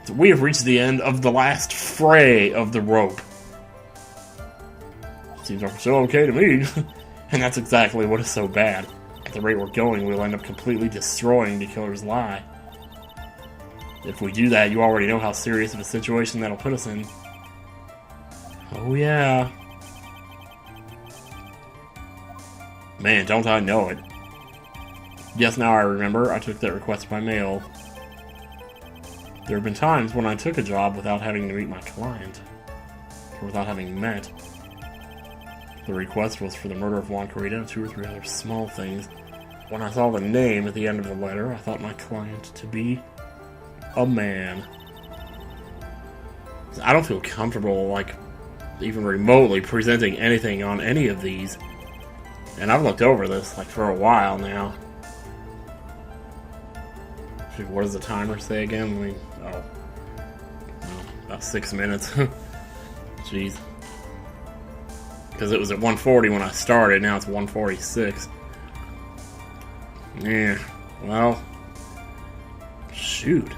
So we have reached the end of the last fray of the rope. Seems like so okay to me. And that's exactly what is so bad. At the rate we're going, we'll end up completely destroying the killer's lie. If we do that, you already know how serious of a situation that'll put us in. Oh yeah. Man, don't I know it. Yes, now I remember, I took that request by mail. There have been times when I took a job without having to meet my client. Or without having met. The request was for the murder of Juan Corrida and 2 or 3 other small things. When I saw the name at the end of the letter, I thought my client to be a man. I don't feel comfortable, like, even remotely presenting anything on any of these. And I've looked over this, like, for a while now. What does the timer say again? About 6 minutes. Jeez. Because it was at 1:40 when I started, now it's 1:46. Yeah, well, shoot.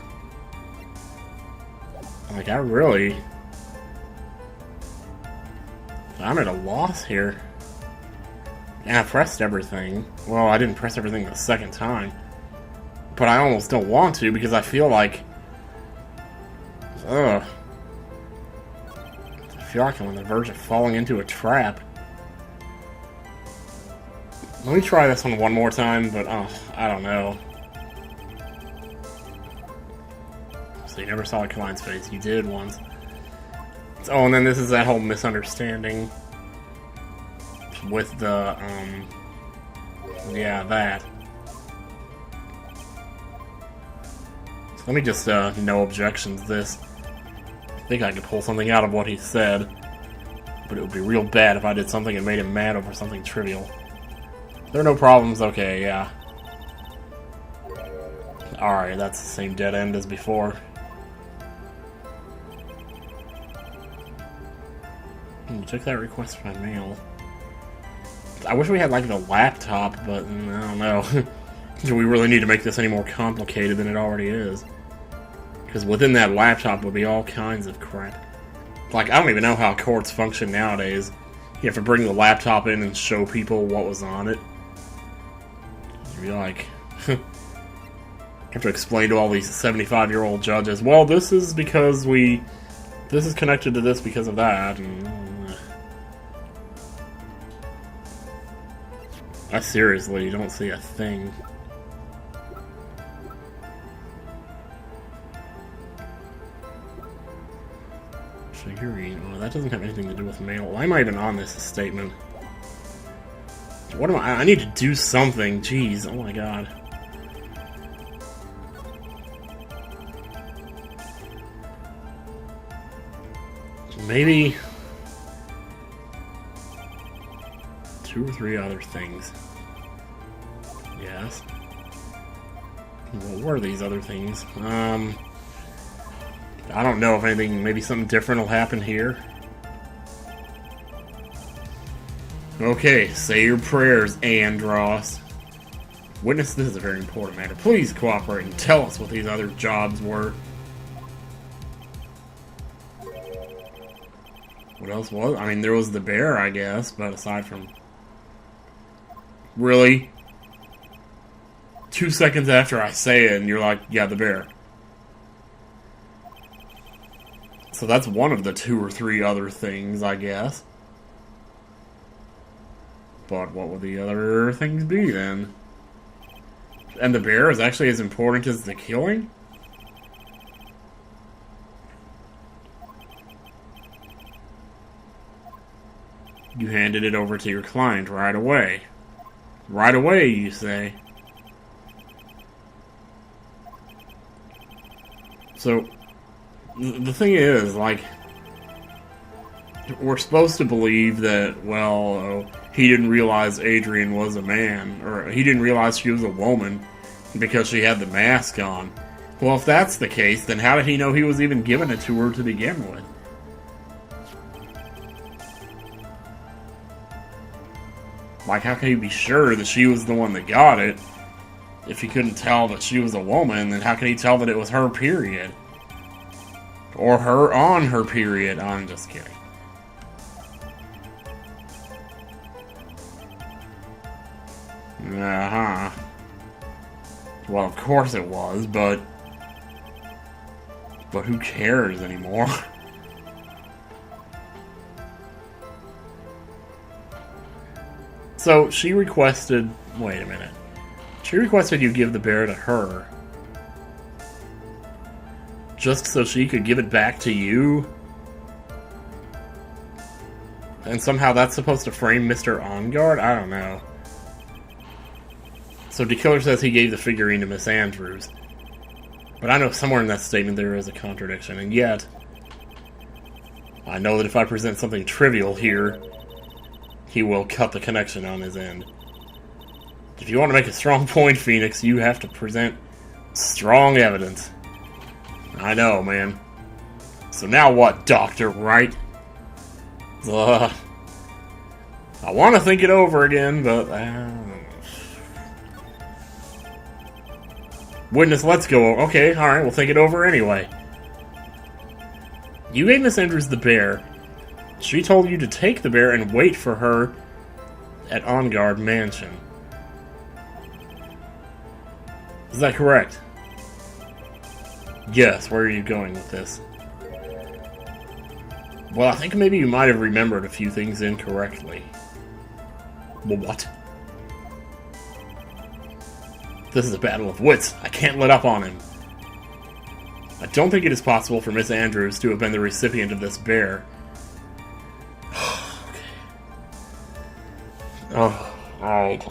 Like, I'm at a loss here. And I pressed everything. Well, I didn't press everything the second time. But I almost don't want to because I feel like... Ugh. I feel like I'm on the verge of falling into a trap. Let me try this one one more time, but I don't know. So you never saw a client's face. You did once. Oh, and then this is that whole misunderstanding with the, yeah, that. So let me just, no objections this. I think I could pull something out of what he said, but it would be real bad if I did something and made him mad over something trivial. There are no problems, okay, yeah. Alright, that's the same dead end as before. You took that request by mail. I wish we had, like, the laptop, but I don't know. Do we really need to make this any more complicated than it already is? Because within that laptop would be all kinds of crap. Like, I don't even know how courts function nowadays. You have to bring the laptop in and show people what was on it. You'd be like... you have to explain to all these 75-year-old judges, well, this is because we... This is connected to this because of that, and... I seriously don't see a thing. Figurine. Oh, that doesn't have anything to do with mail. Why am I even on this statement? What am I need to do something. Jeez. Oh my god. Maybe 2 or 3 other things. Yes. What were these other things? I don't know if anything, maybe something different will happen here. Okay, say your prayers, Andros. Witness, this is a very important matter. Please cooperate and tell us what these other jobs were. What else was? I mean, there was the bear, I guess, but aside from... Really? 2 seconds after I say it, and you're like, yeah, the bear. So that's one of the 2 or 3 other things, I guess. But what would the other things be, then? And the bear is actually as important as the killing? You handed it over to your client right away. Right away, you say. So... The thing is, like, we're supposed to believe that, well, he didn't realize Adrian was a man, or he didn't realize she was a woman because she had the mask on. Well, if that's the case, then how did he know he was even giving it to her to begin with? Like, how can he be sure that she was the one that got it? If he couldn't tell that she was a woman, then how can he tell that it was her, period? Or her on her period. I'm just kidding. Uh-huh. Well, of course it was, but who cares anymore? So, she requested... Wait a minute. She requested you give the bear to her. Just so she could give it back to you? And somehow that's supposed to frame Mr. On Guard? I don't know. So DeKiller says he gave the figurine to Miss Andrews. But I know somewhere in that statement there is a contradiction, and yet I know that if I present something trivial here, he will cut the connection on his end. If you want to make a strong point, Phoenix, you have to present strong evidence. I know, man. So now what, Dr. Wright? I want to think it over again, but... Witness, let's go. Okay, alright, we'll think it over anyway. You gave Miss Andrews the bear. She told you to take the bear and wait for her at On Guard Mansion. Is that correct? Yes, where are you going with this? Well, I think maybe you might have remembered a few things incorrectly. Well, what? This is a battle of wits. I can't let up on him. I don't think it is possible for Miss Andrews to have been the recipient of this bear. Okay. Oh, alright.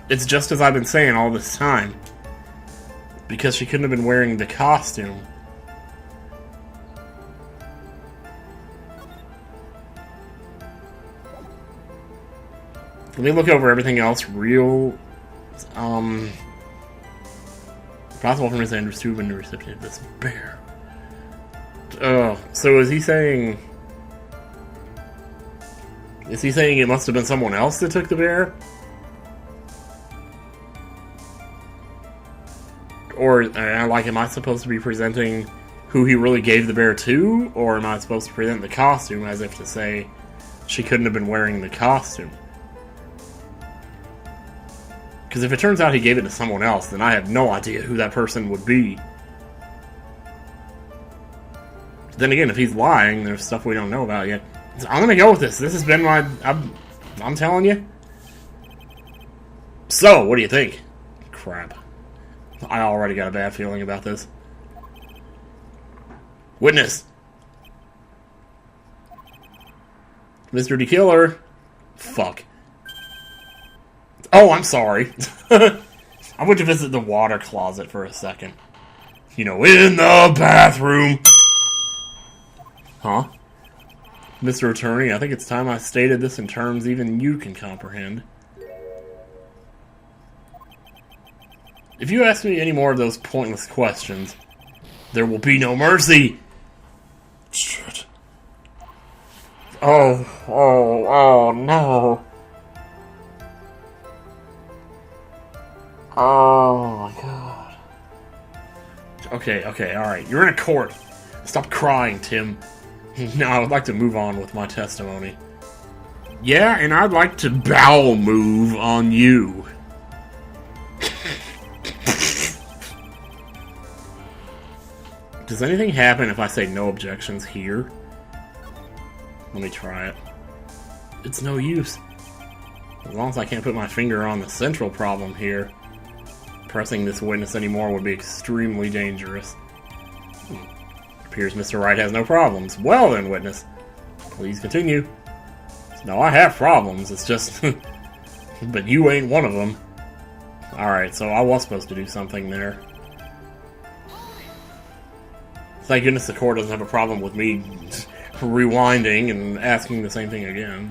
It's just as I've been saying all this time. Because she couldn't have been wearing the costume. Let me look over everything else real... Possible for Miss Andrews to have been the recipient of this bear. Oh, so is he saying... Is he saying it must have been someone else that took the bear? Or, like, am I supposed to be presenting who he really gave the bear to? Or am I supposed to present the costume as if to say she couldn't have been wearing the costume? Because if it turns out he gave it to someone else, then I have no idea who that person would be. Then again, if he's lying, there's stuff we don't know about yet. So I'm gonna go with this. This has been my... I'm telling you. So, what do you think? Crap. I already got a bad feeling about this. Witness! Mr. DeKiller. Fuck. Oh, I'm sorry. I went to visit the water closet for a second. You know, in the bathroom. Huh? Mr. Attorney, I think it's time I stated this in terms even you can comprehend. If you ask me any more of those pointless questions, there will be no mercy! Shit. Oh, no. Oh my god. Okay, alright. You're in a court. Stop crying, Tim. Now, I would like to move on with my testimony. Yeah, and I'd like to bowel move on you. Does anything happen if I say no objections here? Let me try it. It's no use. As long as I can't put my finger on the central problem here, pressing this witness anymore would be extremely dangerous. Appears Mr. Wright has no problems. Well then, witness, please continue. No, I have problems, it's just... but you ain't one of them. Alright, so I was supposed to do something there. Thank goodness the court doesn't have a problem with me rewinding and asking the same thing again.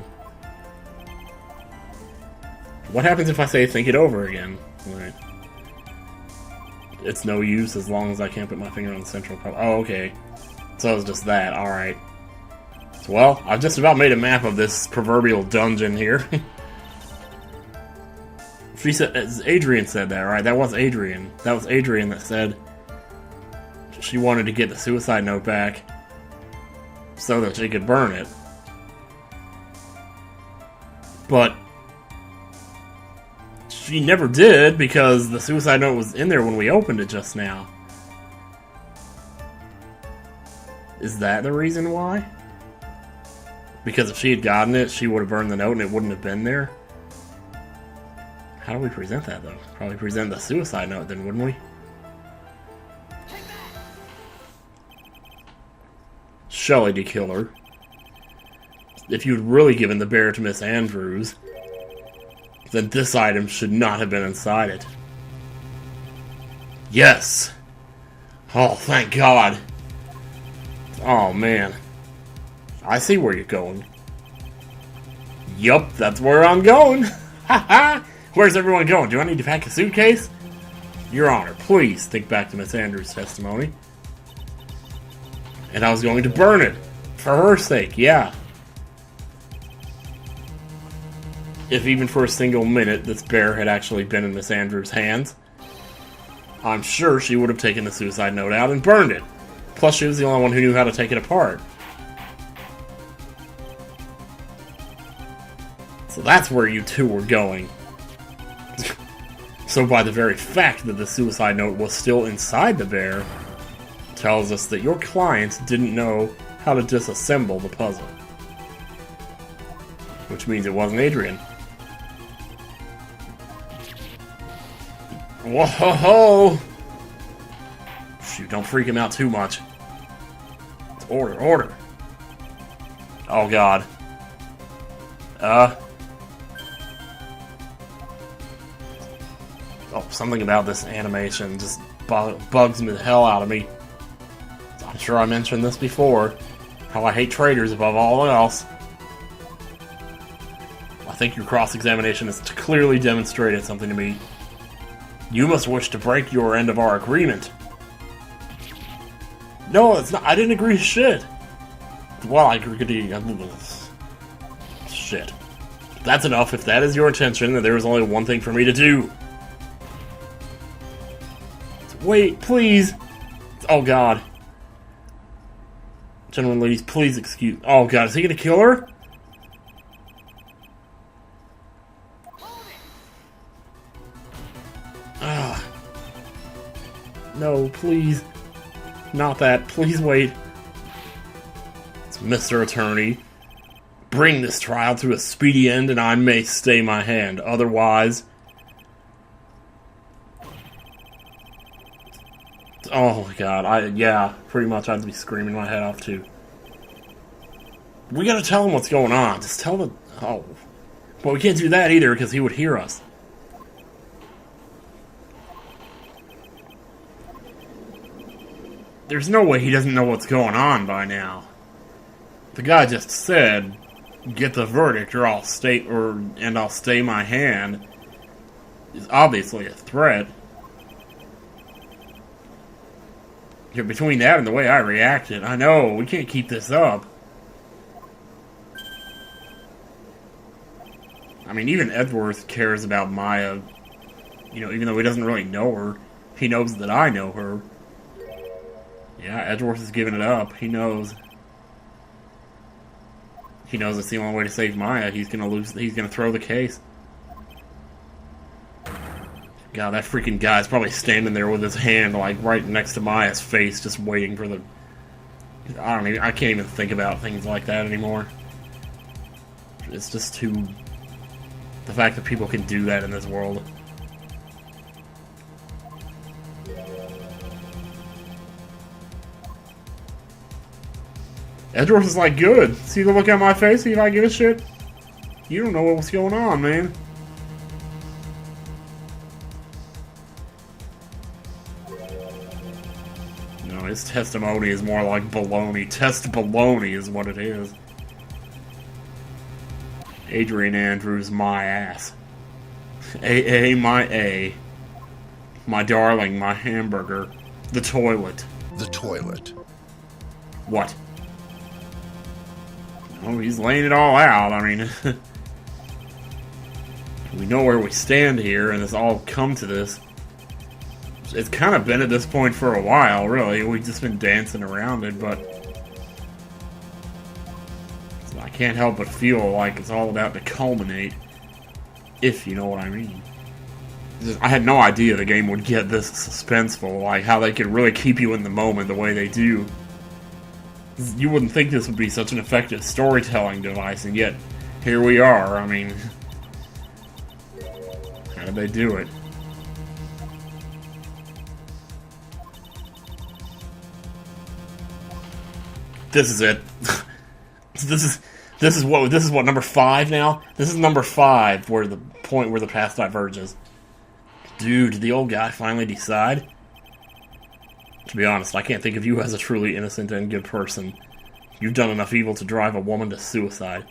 What happens if I say think it over again? Right. It's no use as long as I can't put my finger on the central problem. Oh, okay. So it's just that, alright. Well, I've just about made a map of this proverbial dungeon here. She said, Adrian said that, right? That was Adrian. That was Adrian that said She wanted to get the suicide note back so that she could burn it. But she never did because the suicide note was in there when we opened it just now. Is that the reason why? Because if she had gotten it, she would have burned the note and it wouldn't have been there? How do we present that, though? Probably present the suicide note then, wouldn't we? Shelley to kill her. If you'd really given the bear to Miss Andrews, then this item should not have been inside it. Yes! Oh, thank God! Oh, man. I see where you're going. Yup, that's where I'm going! Haha! Where's everyone going? Do I need to pack a suitcase? Your Honor, please think back to Miss Andrews' testimony. And I was going to burn it. For her sake, yeah. If even for a single minute this bear had actually been in Miss Andrews' hands, I'm sure she would have taken the suicide note out and burned it. Plus, she was the only one who knew how to take it apart. So that's where you two were going. So by the very fact that the suicide note was still inside the bear, tells us that your client didn't know how to disassemble the puzzle. Which means it wasn't Adrian. Whoa! Shoot, don't freak him out too much. Order, order. Oh, God. Oh, something about this animation just bugs me the hell out of me. I'm sure I mentioned this before, how I hate traitors above all else. I think your cross-examination has clearly demonstrated something to me. You must wish to break your end of our agreement. No, it's not. I didn't agree to shit. Well, I agreed to... Shit. That's enough. If that is your intention, then there is only one thing for me to do. Wait, please. Oh, God. Gentlemen, ladies, please excuse... Oh, God, is he gonna kill her? Ah. No, please. Not that. Please wait. It's Mr. Attorney. Bring this trial to a speedy end and I may stay my hand. Otherwise... Oh my God, yeah, pretty much I'd be screaming my head off too. We gotta tell him what's going on. Just tell the... Oh. But we can't do that either because he would hear us. There's no way he doesn't know what's going on by now. The guy just said, get the verdict or I'll stay my hand. Is obviously a threat. Between that and the way I reacted, I know, we can't keep this up. I mean, even Edgeworth cares about Maya. You know, even though he doesn't really know her, he knows that I know her. Yeah, Edgeworth is giving it up. He knows. He knows it's the only way to save Maya. He's gonna throw the case. God, that freaking guy's probably standing there with his hand, like, right next to Maya's face, just waiting for the... I can't even think about things like that anymore. It's just too... The fact that people can do that in this world. Edgeworth is like, good. See the look on my face? See if I give a shit? You don't know what's going on, man. No, his testimony is more like baloney. Test baloney is what it is. Adrian Andrews, my ass. A, my A. My darling, my hamburger. The toilet. The toilet. What? Oh, he's laying it all out. I mean, we know where we stand here, and it's all come to this. it's kind of been at this point for a while, really. We've just been dancing around it, but I can't help but feel like it's all about to culminate, if you know what I mean. I had no idea the game would get this suspenseful, like how they could really keep you in the moment the way they do. You wouldn't think this would be such an effective storytelling device, and yet here we are. I mean, how did they do it? This is it. This is what number 5 now? This is number 5, where the point where the path diverges. Dude, did the old guy finally decide? To be honest, I can't think of you as a truly innocent and good person. You've done enough evil to drive a woman to suicide.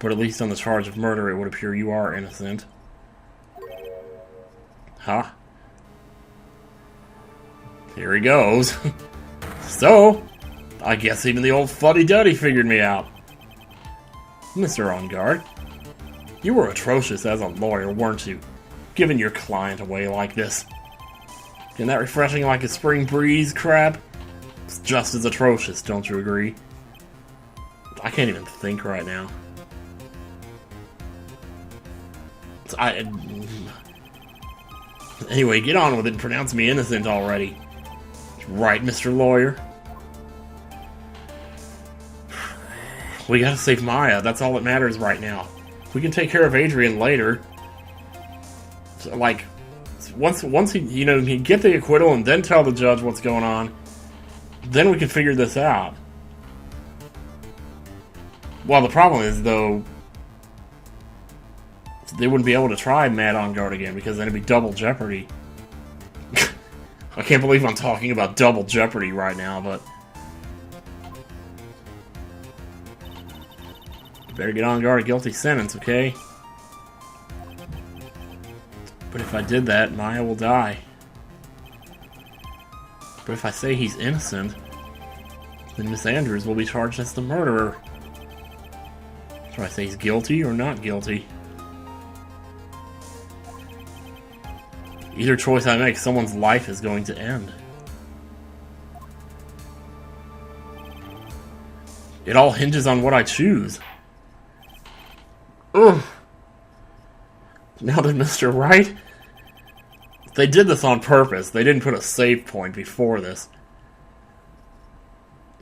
But at least on the charge of murder, it would appear you are innocent. Huh? Here he goes. So, I guess even the old fuddy-duddy figured me out. Mr. On Guard, you were atrocious as a lawyer, weren't you? Giving your client away like this. Isn't that refreshing like a spring breeze crap? It's just as atrocious, don't you agree? I can't even think right now. Anyway, get on with it and pronounce me innocent already. Right, Mr. Lawyer? We gotta save Maya, that's all that matters right now. We can take care of Adrian later. So, like, once he, he get the acquittal and then tell the judge what's going on, then we can figure this out. Well, the problem is, though, they wouldn't be able to try Matt on Guard again, because then it'd be double jeopardy. I can't believe I'm talking about double jeopardy right now, but better get on guard a guilty sentence, okay? But if I did that, Maya will die. But if I say he's innocent, then Miss Andrews will be charged as the murderer. So I say he's guilty or not guilty. Either choice I make, someone's life is going to end. It all hinges on what I choose. Ugh. Now that Mr. Wright... They did this on purpose. They didn't put a save point before this.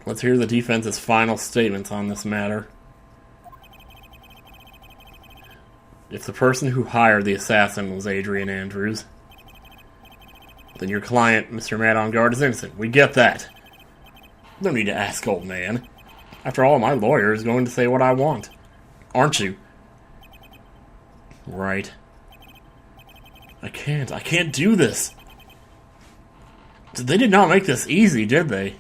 Let's hear the defense's final statements on this matter. If the person who hired the assassin was Adrian Andrews, then your client, Mr. Matt on Guard, is innocent. We get that. No need to ask, old man. After all, my lawyer is going to say what I want. Aren't you? Right. I can't do this. They did not make this easy, did they?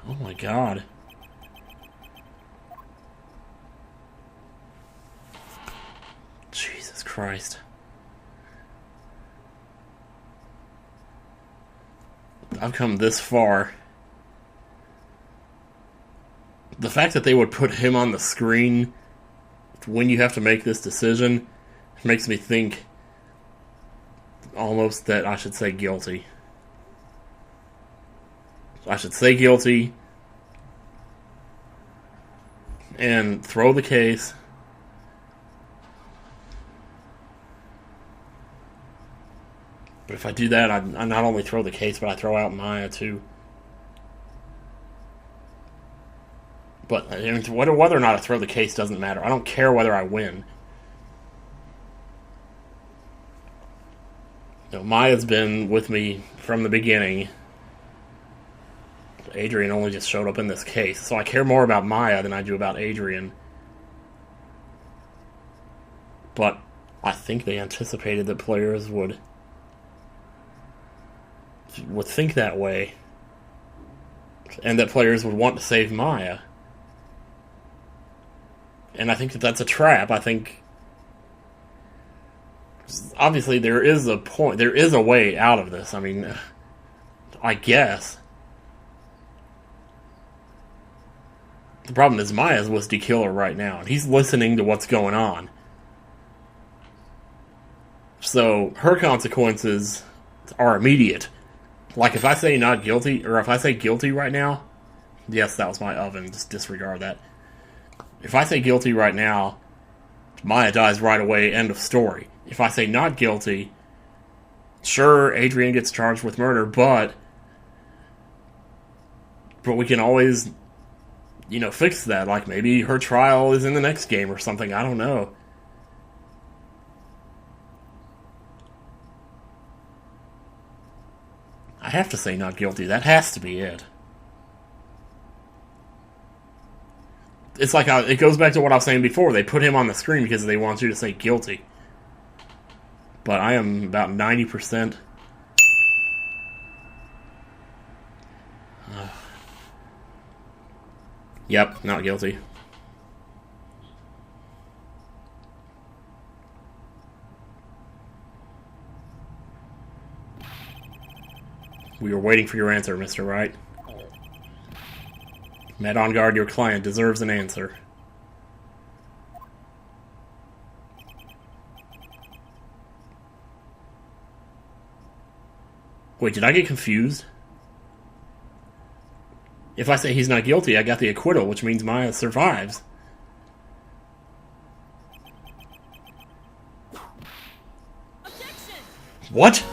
Oh my god. Jesus Christ. I've come this far. The fact that they would put him on the screen when you have to make this decision makes me think almost that I should say guilty. I should say guilty and throw the case. But if I do that, I not only throw the case, but I throw out Maya too. But whether or not I throw the case doesn't matter. I don't care whether I win. Maya's been with me from the beginning. Adrian only just showed up in this case, so I care more about Maya than I do about Adrian. But I think they anticipated that players would think that way, and that players would want to save Maya. And I think that that's a trap. I think obviously there is a point, there is a way out of this. I mean, I guess. The problem is Maya's was the killer right now, and he's listening to what's going on. So her consequences are immediate. Like if I say not guilty, or if I say guilty right now, yes, that was my oven, just disregard that. If I say guilty right now, Maya dies right away, end of story. If I say not guilty, sure, Adrian gets charged with murder, but we can always, fix that. Like, maybe her trial is in the next game or something. I don't know. I have to say not guilty. That has to be it. It's like, it goes back to what I was saying before. They put him on the screen because they want you to say guilty. But I am about 90%. Yep, not guilty. We were waiting for your answer, Mr. Wright. Met on guard, your client deserves an answer. Wait, did I get confused? If I say he's not guilty, I got the acquittal, which means Maya survives. Objection! What?